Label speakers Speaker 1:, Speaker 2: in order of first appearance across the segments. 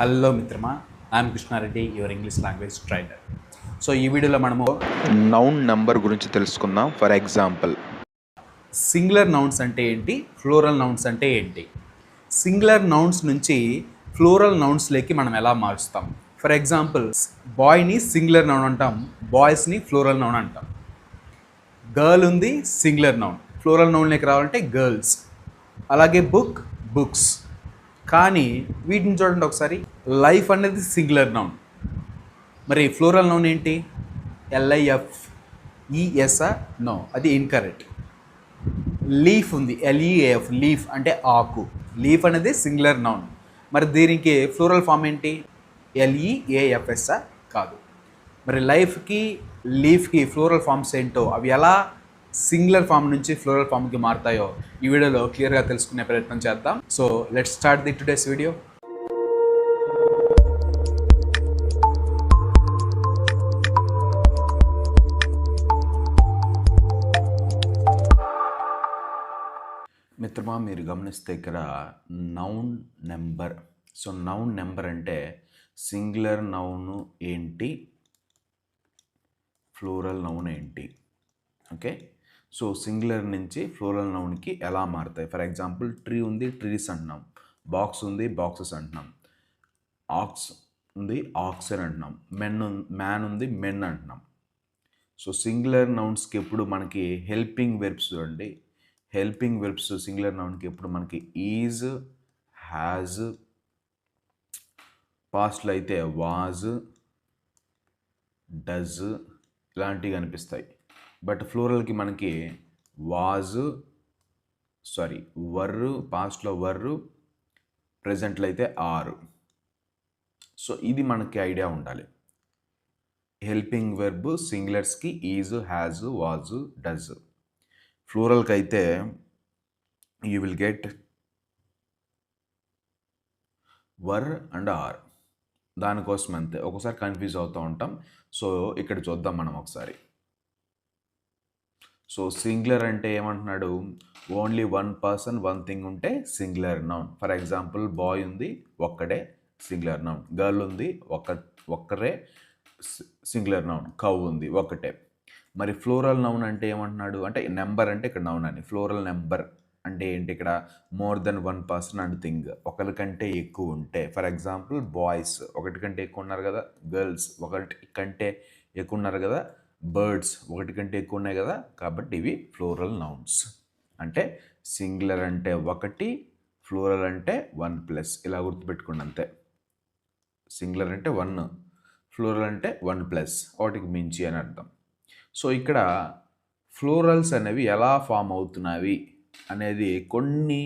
Speaker 1: Hello మిత్రమా, I'm Krishnareddy, your English language trainer. So ఈ వీడియోలో మనము
Speaker 2: నౌన్ నెంబర్ గురించి తెలుసుకుందాం. ఫర్ ఎగ్జాంపుల్,
Speaker 1: సింగులర్ నౌన్స్ అంటే ఏంటి, ఫ్లోరల్ నౌన్స్ అంటే ఏంటి, సింగులర్ నౌన్స్ నుంచి ఫ్లోరల్ నౌన్స్లోకి మనం ఎలా మారుస్తాం. ఫర్ ఎగ్జాంపుల్, బాయ్ని సింగులర్ నౌన్ అంటాం, బాయ్స్ని ఫ్లోరల్ నౌన్ అంటాం. గర్ల్ ఉంది, సింగులర్ నౌన్, ఫ్లోరల్ నౌన్లోకి రావాలంటే గర్ల్స్. అలాగే బుక్, బుక్స్. కానీ వీటిని చూడండి ఒకసారి, లైఫ్ అనేది సింగులర్ నౌన్, మరి ఫ్లోరల్ నౌన్ ఏంటి, ఎల్ఐఎఫ్ ఈఎస్ఆ, నో, అది ఇన్కరెక్ట్. లీఫ్ ఉంది, ఎల్ఈఏఎఫ్, లీఫ్ అంటే ఆకు, లీఫ్ అనేది సింగులర్ నౌన్, మరి దీనికి ఫ్లోరల్ ఫామ్ ఏంటి, ఎల్ఈఏఎఫ్ఎస్ఆ, కాదు. మరి లైఫ్కి లీఫ్కి ఫ్లోరల్ ఫామ్స్ ఏంటో, అవి ఎలా సింగులర్ ఫామ్ నుంచి ఫ్లోరల్ ఫామ్కి మారుతాయో ఈ వీడియోలో క్లియర్గా తెలుసుకునే ప్రయత్నం చేద్దాం. So let's start the today's video. మిత్రమా, మీరు గమనిస్తే ఇక్కడ noun number. So noun number అంటే సింగులర్ నౌన్ ఏంటి, ఫ్లోరల్ నౌన్ ఏంటి. ఓకే, సో సింగులర్ నుంచి ఫ్లోరల్ నౌన్కి ఎలా మారుతాయి. ఫర్ ఎగ్జాంపుల్, ట్రీ ఉంది, ట్రీస్ అంటున్నాం. బాక్స్ ఉంది, బాక్సెస్ అంటున్నాం. ఆక్స్ ఉంది, ఆక్సెన్ అంటున్నాం. మ్యాన్ ఉంది, మెన్ అంటున్నాం. సో సింగులర్ నౌన్స్కి ఎప్పుడు మనకి హెల్పింగ్ వెర్బ్స్ చూడండి. హెల్పింగ్ వెర్బ్స్ సింగులర్ నౌన్కి ఎప్పుడు మనకి ఈజ్, హ్యాజ్, పాస్ట్లో అయితే వాజ్, డజ్ ఇలాంటివి కనిపిస్తాయి. బట్ ఫ్లోరల్కి మనకి వాజు, వర్రు, పాస్ట్లో వర్రు, ప్రజెంట్లో అయితే ఆరు. సో ఇది మనకి ఐడియా ఉండాలి. హెల్పింగ్ వెర్బ్ సింగులర్స్కి ఈజ్, హ్యాజ్, వాజు, డజ్. ఫ్లోరల్కి అయితే you will get were and are. దానికోసం అంతే, ఒకసారి కన్ఫ్యూజ్ అవుతూ ఉంటాం. సో ఇక్కడ చూద్దాం మనం ఒకసారి. సో సింగులర్ అంటే ఏమంటున్నాడు, only one person, one thing ఉంటే singular noun. For example, boy ఉంది, ఒక్కడే, సింగులర్ నౌన్. గర్ల్ ఉంది, ఒక్కరే, సింగులర్ నౌన్. కౌ ఉంది, ఒక్కటే. మరి ఫ్లోరల్ నౌన్ అంటే ఏమంటున్నాడు అంటే, నెంబర్ అంటే ఇక్కడ నౌన్ అని, ఫ్లోరల్ నెంబర్ అంటే ఏంటి, ఇక్కడ more than one person and thing, ఒకరి కంటే ఎక్కువ ఉంటే. ఫర్ ఎగ్జాంపుల్, బాయ్స్ ఒకటి కంటే ఎక్కువ ఉన్నారు కదా, గర్ల్స్ ఒకటి కంటే ఎక్కువ ఉన్నారు కదా, బర్డ్స్ ఒకటి కంటే ఎక్కువ ఉన్నాయి కదా, కాబట్టి ఇవి ఫ్లోరల్ నౌన్స్. అంటే సింగులర్ అంటే ఒకటి, ఫ్లోరల్ అంటే 1+. ఇలా గుర్తుపెట్టుకోండి అంతే. సింగులర్ అంటే 1, ఫ్లోరల్ అంటే 1+, ఒకటికి మించి అని అర్థం. సో ఇక్కడ ఫ్లోరల్స్ అనేవి ఎలా ఫామ్ అవుతున్నవి అనేది కొన్ని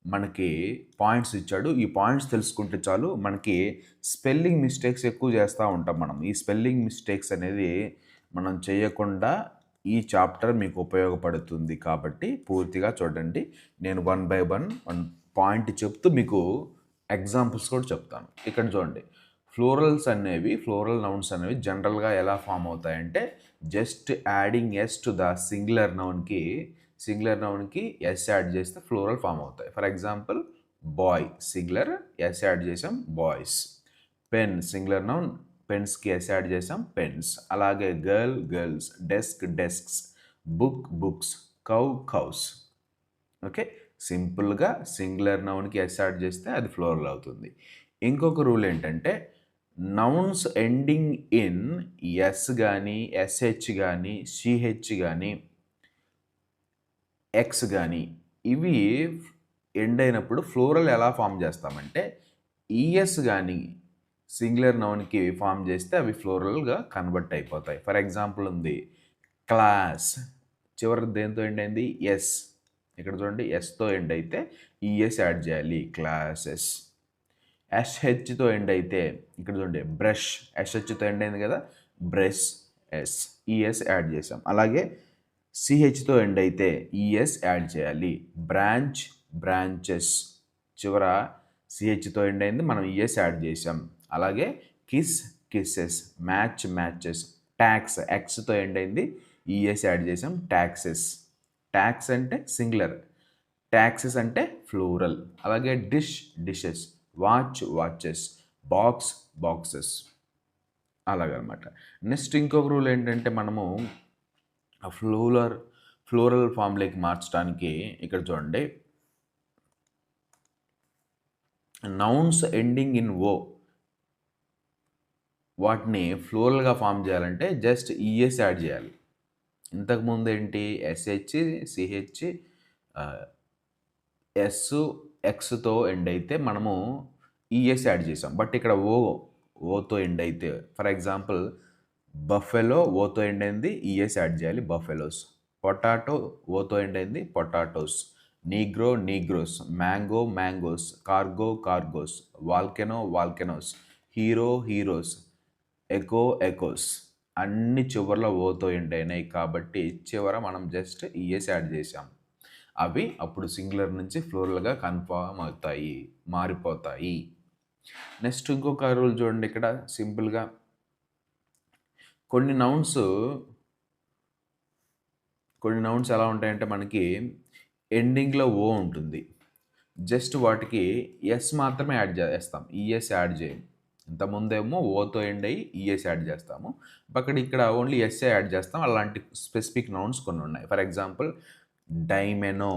Speaker 1: మనకి పాయింట్స్ ఇచ్చాడు. ఈ పాయింట్స్ తెలుసుకుంటే చాలు, మనకి స్పెల్లింగ్ మిస్టేక్స్ ఎక్కువ చేస్తూ ఉంటాం మనం. ఈ స్పెల్లింగ్ మిస్టేక్స్ అనేది మనం చేయకుండా ఈ చాప్టర్ మీకు ఉపయోగపడుతుంది, కాబట్టి పూర్తిగా చూడండి. నేను 1 by 1 పాయింట్ చెప్తూ మీకు ఎగ్జాంపుల్స్ కూడా చెప్తాను. ఇక్కడ చూడండి, ఫ్లోరల్స్ అనేవి, ఫ్లోరల్ నౌన్స్ అనేవి జనరల్గా ఎలా ఫామ్ అవుతాయంటే, just adding S to the singular నౌన్కి ఎస్ యాడ్ చేస్తే ఫ్లోరల్ ఫామ్ అవుతాయి. For example, boy singular, S add చేసాం, బాయ్స్. పెన్ సింగులర్ నౌన్, పెన్స్కి ఎస్ యాడ్ చేసాం, పెన్స్. అలాగే girl, girls. Desk, desks. Book, books. Cow, cows. Okay, సింపుల్గా singular నౌన్కి S add చేస్తే అది ఫ్లోరల్ అవుతుంది. ఇంకొక రూల్ ఏంటంటే, నౌన్స్ ఎండింగ్ ఇన్ ఎస్ కానీ, ఎస్హెచ్ కానీ, సిహెచ్ కానీ, ఎక్స్ కానీ, ఇవి ఎండ్ అయినప్పుడు ఫ్లోరల్ ఎలా ఫామ్ చేస్తామంటే, ఈఎస్ కానీ సింగులర్ నౌన్కి ఫామ్ చేస్తే అవి ఫ్లోరల్గా కన్వర్ట్ అయిపోతాయి. ఫర్ ఎగ్జాంపుల్ ఉంది, క్లాస్, చివరి దేంతో ఎండ్ అయింది, ఎస్. ఇక్కడ చూడండి, ఎస్తో ఎండ్ అయితే ఈఎస్ యాడ్ చేయాలి, క్లాసెస్. ఎస్హెచ్తో ఎండ్ అయితే ఇక్కడ చూడండి, బ్రష్, ఎస్హెచ్తో ఎండ్ అయింది కదా, బ్రష్, ఎస్, ఈఎస్ యాడ్ చేసాం. అలాగే సిహెచ్తో ఎండ్ అయితే ఈఎస్ యాడ్ చేయాలి. బ్రాంచ్, బ్రాంచెస్, చివర సిహెచ్తో ఎండ్ అయింది, మనం ఈఎస్ యాడ్ చేసాం. అలాగే kiss, kisses. Match, matches. Tax, ఎక్స్తో ఎండ్ అయింది, ఈఎస్ యాడ్ చేసాం, ట్యాక్సెస్. ట్యాక్స్ అంటే సింగులర్, ట్యాక్సెస్ అంటే ఫ్లోరల్. అలాగే dish, dishes. Watch, watches. Box, boxes అలాగనమాట. నెక్స్ట్ ఇంకొక రూల్ ఏంటంటే మనము ఆ ఫ్లోరల్ ఫామ్‌లోకి మార్చడానికి ఇక్కడ చూడండి. నౌన్స్ ఎండింగ్ ఇన్ ఓ వాటిని ఫ్లోరల్‌గా ఫార్మ్ చేయాలంటే జస్ట్ ఈఎస్ యాడ్ చేయాలి. ఇంతకుముందు ఏంటి ఎస్‌హెచ్, సిహెచ్, ఎస్, ఎక్స్‌తో ఎండ్ అయితే మనము ఈఎస్ యాడ్ చేసాం. బట్ ఇక్కడ ఓతో ఎండ్ అయితే ఫర్ ఎగ్జాంపుల్ బఫెలో ఓతో ఎండ్ అయింది, ఈఎస్ యాడ్ చేయాలి బఫెలోస్. పొటాటో ఓతో ఎండ్ అయింది, potatoes. Negro, negroes. Mango, mangoes. Cargo, cargoes. Volcano, volcanoes. Hero, heroes. Echo, echoes. అన్ని చివర్లో ఓతో ఎండ్ అయినాయి కాబట్టి చివర మనం జస్ట్ ఈఎస్ యాడ్ చేసాం. అవి అప్పుడు సింగులర్ నుంచి ఫ్లోరల్‌గా కన్ఫర్మ్ అవుతాయి, మారిపోతాయి. నెక్స్ట్ ఇంకొక రూల్ చూడండి ఇక్కడ సింపుల్‌గా. కొన్ని నౌన్స్ ఎలా ఉంటాయంటే మనకి ఎండింగ్‌లో ఓ ఉంటుంది. జస్ట్ వాటికి ఎస్ మాత్రమే యాడ్ చేస్తాం. ఈఎస్ యాడ్ చేయం. ఇంతకుముందేమో ఓతో ఎండ్ అయ్యి ఈఎస్ యాడ్ చేస్తాము. బట్ ఇక్కడ ఓన్లీ ఎస్ఏ యాడ్ చేస్తాం. అలాంటి స్పెసిఫిక్ నౌన్స్ కొన్ని ఉన్నాయి. ఫర్ ఎగ్జాంపుల్ డైమెనో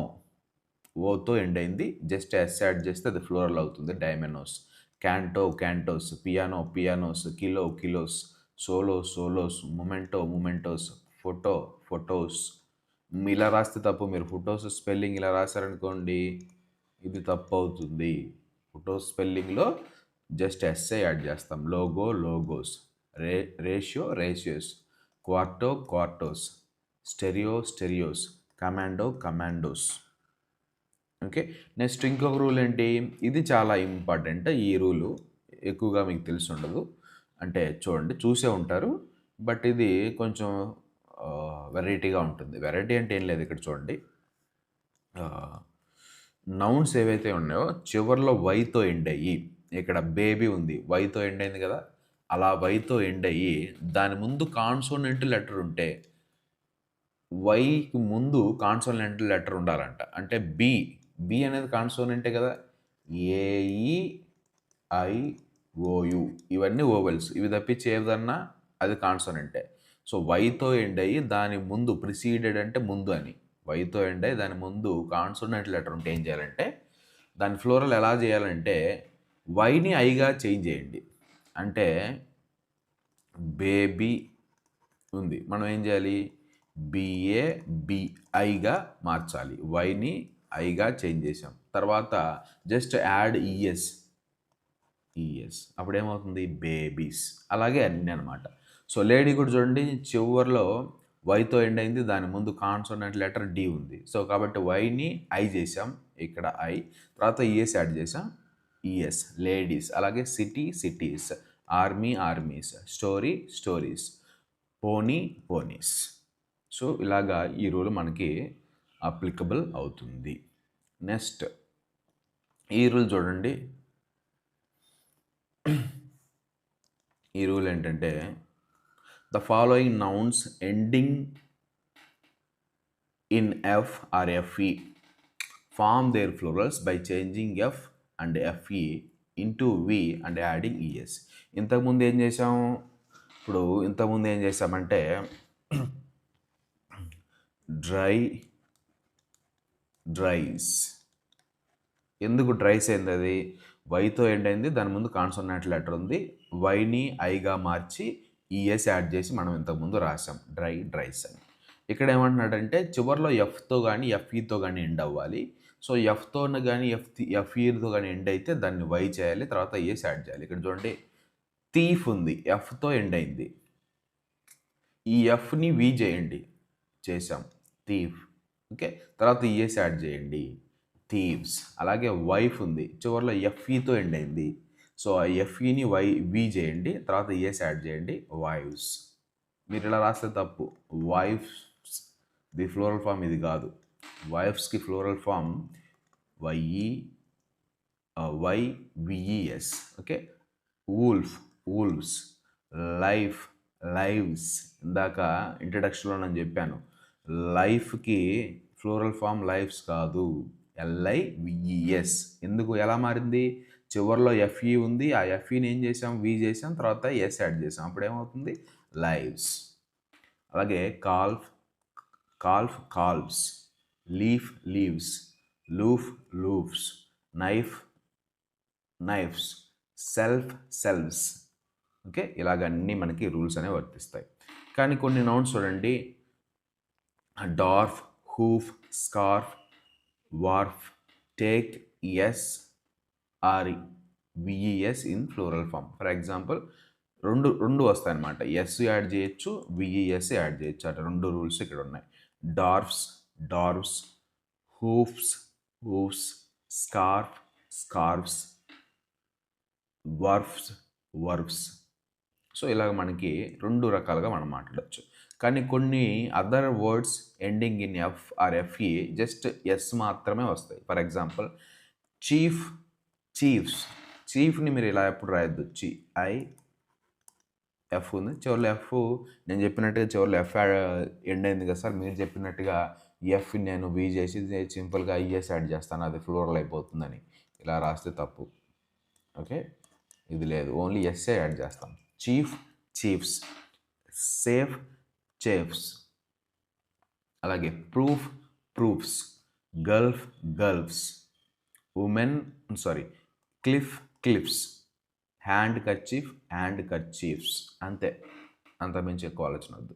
Speaker 1: ఓతో ఎండ్ అయింది. జస్ట్ ఎస్ యాడ్ చేస్తే అది ఫ్లోరల్ అవుతుంది, dynamos. Canto, cantos. Piano, pianos. Kilo, kilos. Solo, solos. Memento, mementos. Photo, photos. ఇలా రాస్తే తప్పు. మీరు ఫోటోస్ స్పెల్లింగ్ ఇలా రాశారనుకోండి ఇది తప్పు అవుతుంది. ఫోటోస్ స్పెల్లింగ్లో జస్ట్ ఎస్ఏ యాడ్ చేస్తాం. Logo, logos. Ratio, ratios. Quarto, quartos. Stereo, stereos. Commando, commandos. Okay. Next ఇంకొక రూల్ ఏంటి, ఇది చాలా ఇంపార్టెంట్. ఈ రూలు ఎక్కువగా మీకు తెలిసి ఉండదు. అంటే చూడండి చూసే ఉంటారు. బట్ ఇది కొంచెం వెరైటీగా ఉంటుంది. వెరైటీ అంటే ఏం లేదు. ఇక్కడ చూడండి నౌన్స్ ఏవైతే ఉన్నాయో చివర్లో వైతో ఎండ్ అయ్యి, ఇక్కడ బేబీ ఉంది వైతో ఎండ్ అయింది కదా, అలా వైతో ఎండ్ అయ్యి దాని ముందు కాన్సోనెంట్ లెటర్ ఉంటే వైకి ముందు కాన్సోనెంట్ లెటర్ ఉండాలంట. అంటే బి అనేది కాన్సోనెంటే కదా. ఏఈఐఓయు ఇవన్నీ ఓవెల్స్. ఇవి తప్పించి ఏదన్నా అది కాన్సోనెంటే. సో వైతో ఎండ్ అయ్యి దాని ముందు ప్రిసీడెడ్ అంటే ముందు అని, వైతో ఎండ్ అయ్యి దాని ముందు కాన్సోనెంట్ లెటర్ ఉంటే ఏం చేయాలంటే దాని ఫ్లోరల్ ఎలా చేయాలంటే వైని ఐగా చేంజ్ చేయండి. అంటే బేబీ ఉంది, మనం ఏం చేయాలి బిఏ బిఐగా మార్చాలి. వైని ఐగా చేంజ్ చేసాం. తర్వాత జస్ట్ యాడ్ ఈఎస్ అప్పుడు ఏమవుతుంది బేబీస్. అలాగే అన్నీ అనమాట. సో లేడీ కూడా చూడండి చివర్లో వైతో ఎండ్ అయింది, దాని ముందు కాన్సోనెంట్ లెటర్ డి ఉంది. సో కాబట్టి వైని ఐ చేసాం, ఇక్కడ ఐ. తర్వాత ఈఎస్ యాడ్ చేసాం, ఈఎస్ లేడీస్. అలాగే city, cities. Army, armies. Story, stories. Pony, ponies. So ఇలాగా ఈ రూల్ మనకి అప్లికబుల్ అవుతుంది. నెక్స్ట్ ఈ రూల్ చూడండి. ఈ రూల్ ఏంటంటే the following nouns ending in F or FE form their plurals by changing F and FE into V and adding ES. ఇంతకుముందు ఏం చేసామంటే డ్రైస్. ఎందుకు డ్రైస్ అయింది? అది వైతో ఎండ్ అయింది, దాని ముందు కాన్సోనెంట్ లెటర్ ఉంది. వైని ఐగా మార్చి ఈఎస్ యాడ్ చేసి మనం ఇంతకుముందు రాసాం డ్రైస్ అని. ఇక్కడ ఏమంటున్నాడంటే చివరిలో ఎఫ్తో కానీ ఎఫ్ఈతో కానీ ఎండ్ అవ్వాలి. సో ఎఫ్తో కానీ ఎఫ్ఈతో కానీ ఎండ్ అయితే దాన్ని వై చేయాలి, తర్వాత ఈఎస్ యాడ్ చేయాలి. ఇక్కడ చూడండి థీఫ్ ఉంది, ఎఫ్తో ఎండ్ అయింది. ఈ ఎఫ్ని వి చేయండి, చేసాం థీఫ్. ఓకే, తర్వాత ఈఎస్ యాడ్ చేయండి థీవ్స్. అలాగే వైఫ్ ఉంది, చివరిలో ఎఫ్ఈతో ఎండ్ అయింది. సో ఆ ఎఫ్ఈని వి చేయండి, తర్వాత ఈఎస్ యాడ్ చేయండి వైవ్స్. మీరు ఇలా రాస్తే తప్పు. వైఫ్స్ ది ఫ్లోరల్ ఫామ్ ఇది కాదు. వైఫ్స్కి plural form wives. Okay, wolf, wolves. Life, lives. ఇందాక ఇంట్రడక్షన్లో నేను చెప్పాను లైఫ్కి ఫ్లోరల్ ఫామ్ లైఫ్స్ కాదు, ఎల్ఐవిఈఎస్. ఎందుకు ఎలా మారింది? చివరిలో ఎఫ్ఈ ఉంది, ఆ ఎఫ్ఈని ఏం చేసాం, వి చేసాం, తర్వాత ఎస్ యాడ్ చేసాం, అప్పుడు ఏమవుతుంది, లైవ్స్. అలాగే calves, leaf leaves, loaf loafs, knifes, selves. Okay, ఇలాగన్నీ మనకి రూల్స్ అనేవి వర్తిస్తాయి. కానీ కొన్ని నౌన్స్ చూడండి, dwarf, hoof, scarf, wharf, take, S or VES in plural form. For example రెండు వస్తాయన్నమాట, ఎస్ యాడ్ చేయొచ్చు, విఈఎస్ యాడ్ చేయొచ్చు, అట్లా 2 రూల్స్ ఇక్కడ ఉన్నాయి. Dwarfs, hoofs, scarfs, wharfs. So ఇలాగ మనకి 2 రకాలుగా మనం మాట్లాడచ్చు. కానీ కొన్ని other words ending in F or FE just S మాత్రమే వస్తాయి. ఫర్ ఎగ్జాంపుల్ చీఫ్ని మీరు ఇలా ఎప్పుడు రాయొద్దు, ఎఫ్ ఉంది చివరిలో, ఎఫ్ నేను చెప్పినట్టుగా చివరిలో ఎఫ్ ఎండ్ అయింది కదా సార్, మీరు చెప్పినట్టుగా ఎఫ్ నేను వి చేసి సింపుల్గా ఐఎస్ యాడ్ చేస్తాను, అది ఫ్లోరల్ అయిపోతుందని ఇలా రాస్తే తప్పు. ఓకే, ఇది లేదు, ఓన్లీ ఎస్ఏ యాడ్ చేస్తాం. చీఫ్స్, సేఫ్ చేఫ్స్, అలాగే proofs, gulfs, cliffs, hand kerchiefs. అంత మించి ఎక్కువ ఆలోచన వద్దు.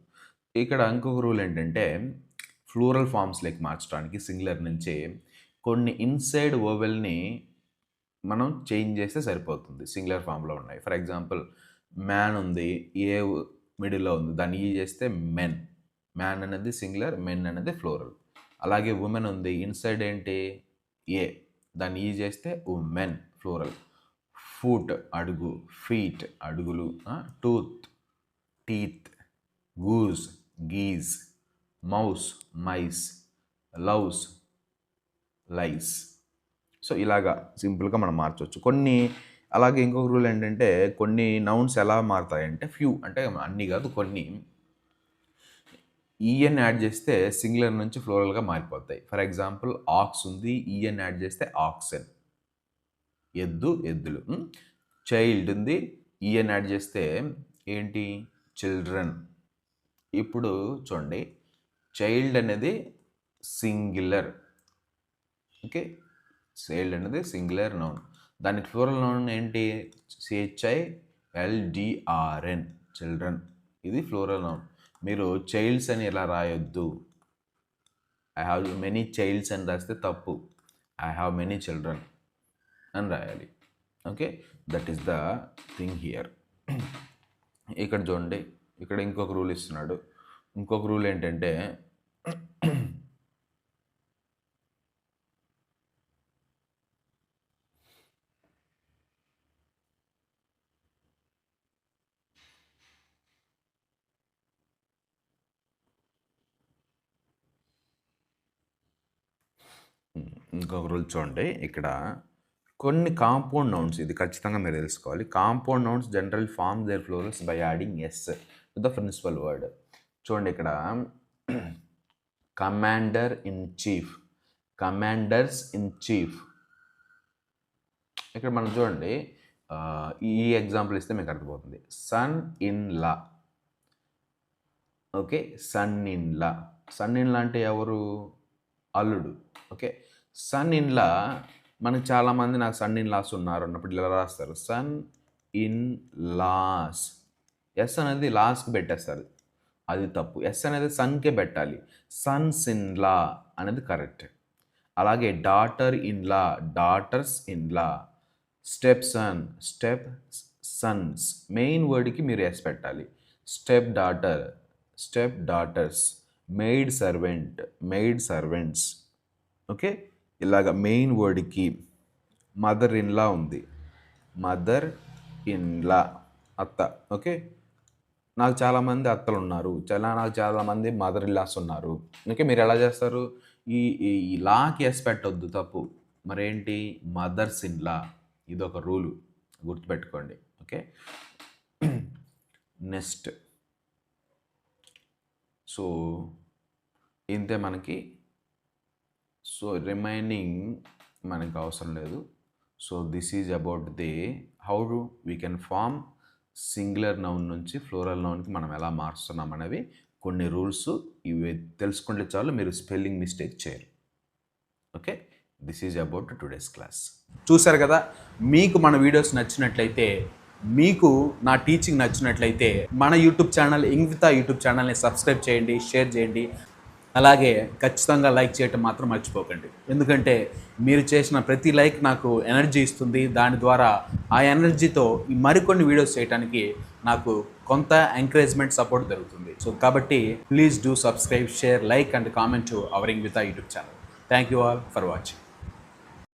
Speaker 1: ఇక్కడ ఇంకొక రూల్ ఏంటంటే, ఫ్లూరల్ ఫామ్స్లోకి మార్చడానికి సింగులర్ నుంచి కొన్ని ఇన్సైడ్ ఓవెల్ని మనం చేంజ్ చేస్తే సరిపోతుంది, సింగులర్ ఫామ్లో ఉన్నాయి. ఫర్ ఎగ్జాంపుల్ మ్యాన్ ఉంది, ఏ మిడిల్లో ఉంది, దాన్ని ఈ చేస్తే మ్యాన్ అనేది సింగులర్, మెన్ అనేది ఫ్లోరల్. అలాగే ఉమెన్ ఉంది, ఇన్సైడ్ ఏంటి, ఏ, దాన్ని ఈ చేస్తే ఉమెన్ ఫ్లోరల్. ఫుట్ అడుగు, ఫీట్ అడుగులు, tooth teeth, goose geese, mouse mice, louse lice. So ఇలాగా సింపుల్గా మనం మార్చవచ్చు కొన్ని. అలాగే ఇంకొక రూల్ ఏంటంటే, కొన్ని నౌన్స్ ఎలా మారుతాయంటే, ఫ్యూ అంటే అన్నీ కాదు, కొన్ని ఈఎన్ యాడ్ చేస్తే సింగులర్ నుంచి ఫ్లోరల్గా మారిపోతాయి. ఫర్ ఎగ్జాంపుల్ ఆక్స్ ఉంది, ఈఎన్ యాడ్ చేస్తే ఆక్సెన్, ఎద్దులు. చైల్డ్ ఉంది, ఈఎన్ యాడ్ చేస్తే ఏంటి, చిల్డ్రన్. ఇప్పుడు చూడండి, చైల్డ్ అనేది సింగులర్. ఓకే, చైల్డ్ అనేది సింగులర్ నౌన్, దానికి ఫ్లోరల్ నౌన్ ఏంటి, CHILDRN, చిల్డ్రన్. ఇది ఫ్లోరల్ నౌన్. మీరు చైల్డ్స్ అని ఎలా రాయొద్దు, ఐ హ్యావ్ మెనీ చైల్డ్స్ అని రాస్తే తప్పు, ఐ హ్యావ్ మెనీ చిల్డ్రన్ అని రాయాలి. Okay, that is the thing here. ఇక్కడ చూడండి, ఇక్కడ ఇంకొక రూల్ ఇస్తున్నాడు. ఇంకొక రూల్ ఏంటంటే, చూడండి, ఇక్కడ కొన్ని కాంపౌండ్ నౌన్స్, ఇది ఖచ్చితంగా మీరు తెలుసుకోవాలి. Compound nouns general form their plurals by adding S to the principal word. చూడండి, ఇక్కడ కమాండర్స్ ఇన్ చీఫ్. ఇక్కడ మనం చూడండి, ఈ ఎగ్జాంపుల్ ఇస్తే మీకు అర్థమవుతుంది. Son in law. Okay, son in law అంటే ఎవరు, అల్లుడు. ఓకే, సన్ ఇన్ లా, మనకు చాలామంది నాకు సన్ ఇన్ లాస్ ఉన్నారు అన్నప్పుడు ఇలా రాస్తారు, సన్ ఇన్ లాస్. ఎస్ అనేది లాస్కి పెట్టేస్తారు, అది తప్పు. ఎస్ అనేది సన్కే పెట్టాలి, సన్స్ ఇన్ లా అనేది కరెక్ట్. అలాగే daughters in law, step sons, main వర్డ్కి మీరు ఎస్ పెట్టాలి. Step daughters, maid servants. Okay, ఇలాగ మెయిన్ వర్డ్కి. మదర్ ఇన్ లా ఉంది, మదర్ ఇన్ లా, అత్త. ఓకే, నాకు చాలామంది అత్తలు ఉన్నారు, నాకు చాలామంది మదర్ ఇన్ లాస్ ఉన్నారు. ఓకే, మీరు ఎలా చేస్తారు, ఈ లాకి ఎస్ పెట్టొద్దు, తప్పు. మరేంటి, మదర్స్ ఇన్ లా, ఇదొక రూలు, గుర్తుపెట్టుకోండి. Okay, next. సో ఇంతే మనకి. సో రిమైనింగ్ మనకు అవసరం లేదు. So this is about the how we can form singular noun నుంచి ఫ్లోరల్ నౌన్కి మనం ఎలా మారుస్తున్నాం అనేవి కొన్ని రూల్స్. ఇవి తెలుసుకుంటే చాలు, మీరు స్పెల్లింగ్ మిస్టేక్ చేయరు. Okay, this is about today's class. చూశారు కదా, మీకు మన వీడియోస్ నచ్చినట్లయితే, మీకు నా టీచింగ్ నచ్చినట్లయితే మన యూట్యూబ్ ఛానల్ ఇంగిత యూట్యూబ్ ఛానల్ని సబ్స్క్రైబ్ చేయండి, షేర్ చేయండి. అలాగే ఖచ్చితంగా లైక్ చేయటం మాత్రం మర్చిపోకండి. ఎందుకంటే మీరు చేసిన ప్రతి లైక్ నాకు ఎనర్జీ ఇస్తుంది. దాని ద్వారా ఆ ఎనర్జీతో ఈ మరికొన్ని వీడియోస్ చేయడానికి నాకు కొంత ఎంకరేజ్మెంట్, సపోర్ట్ దొరుకుతుంది. సో కాబట్టి please do subscribe, share, like and comment to our ఇంగిత YouTube channel. Thank you all for watching.